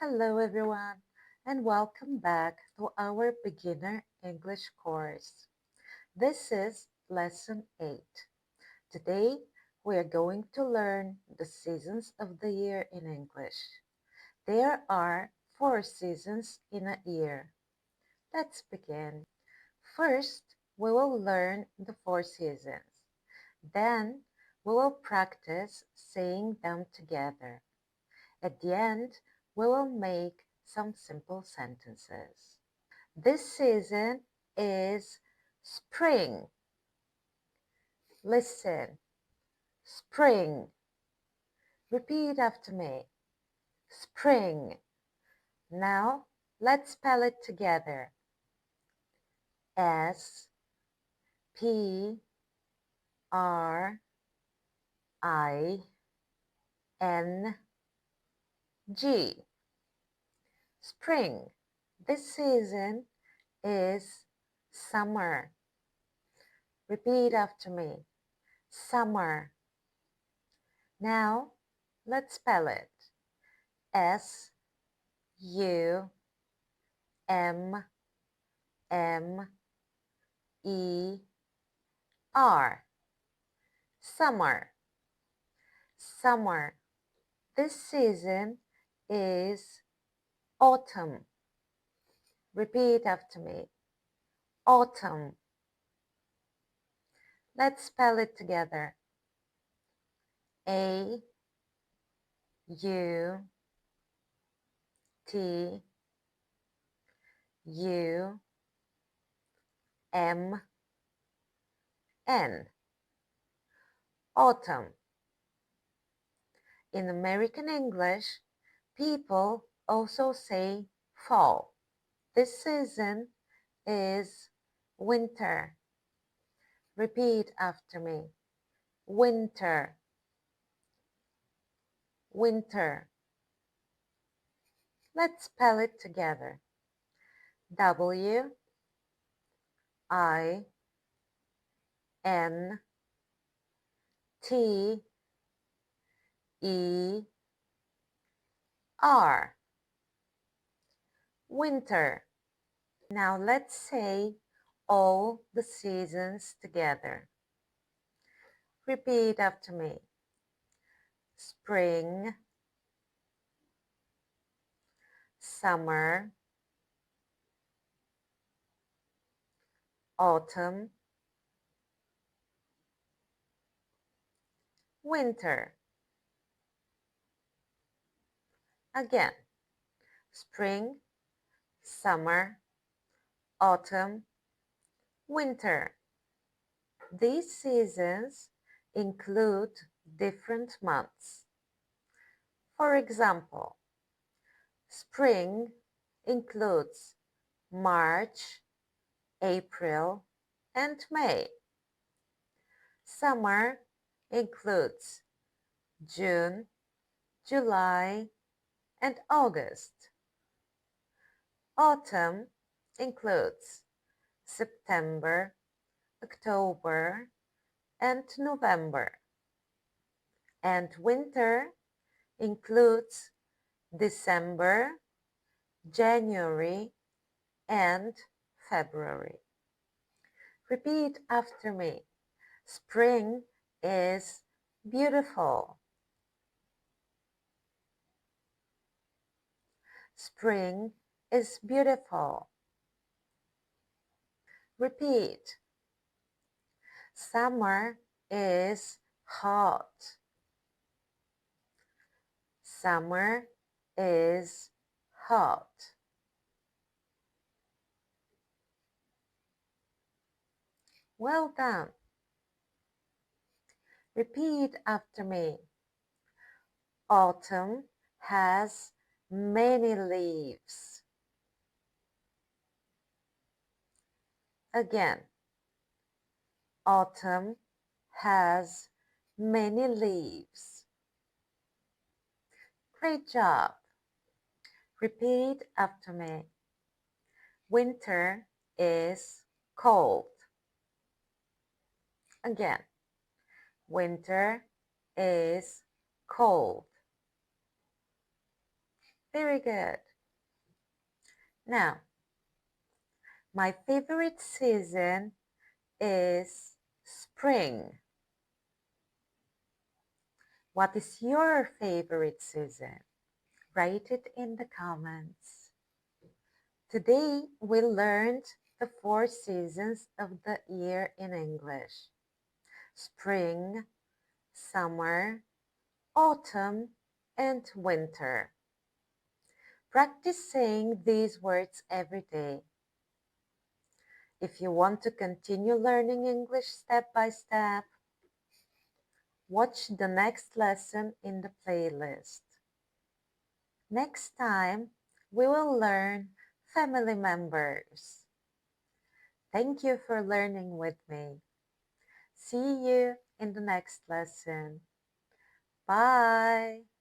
Hello everyone and welcome back to our beginner English course. This is lesson 8. Today we are going to learn the seasons of the year in English. There are 4 seasons in a year. Let's begin. First, we will learn the 4 seasons. Then we will practice saying them together. At the end, we will make some simple sentences. This season is spring. Listen, spring. Repeat after me. Spring. Now, let's spell it together. S P R I N G. Spring. This season is summer. Repeat after me. Summer. Now, let's spell it. S-U-M-M-E-R. Summer. Summer. This season is autumn. Repeat after me. Autumn. Let's spell it together. A U T U M N. Autumn. In American English, people also say fall. This season is winter. Repeat after me. Winter. Winter. Let's spell it together. W I N T E R. Winter. Now let's say all the seasons together. Repeat after me. Spring, summer, autumn, winter. Again, spring, summer, autumn, winter. These seasons include different months. For example, spring includes March, April, and May. Summer includes June, July, and August. Autumn includes September, October, and November. And winter includes December, January, and February. Repeat after me. Spring is beautiful. Spring is beautiful. Repeat. Summer is hot. Summer is hot. Well done. Repeat after me. Autumn has many leaves. Again. Autumn has many leaves. Great job. Repeat after me. Winter is cold. Again. Winter is cold. Very good. Now, my favorite season is spring. What is your favorite season? Write it in the comments. Today we learned the four seasons of the year in English: spring, summer, autumn, and winter. Practice saying these words every day. If you want to continue learning English step by step, watch the next lesson in the playlist. Next time, we will learn family members. Thank you for learning with me. See you in the next lesson. Bye.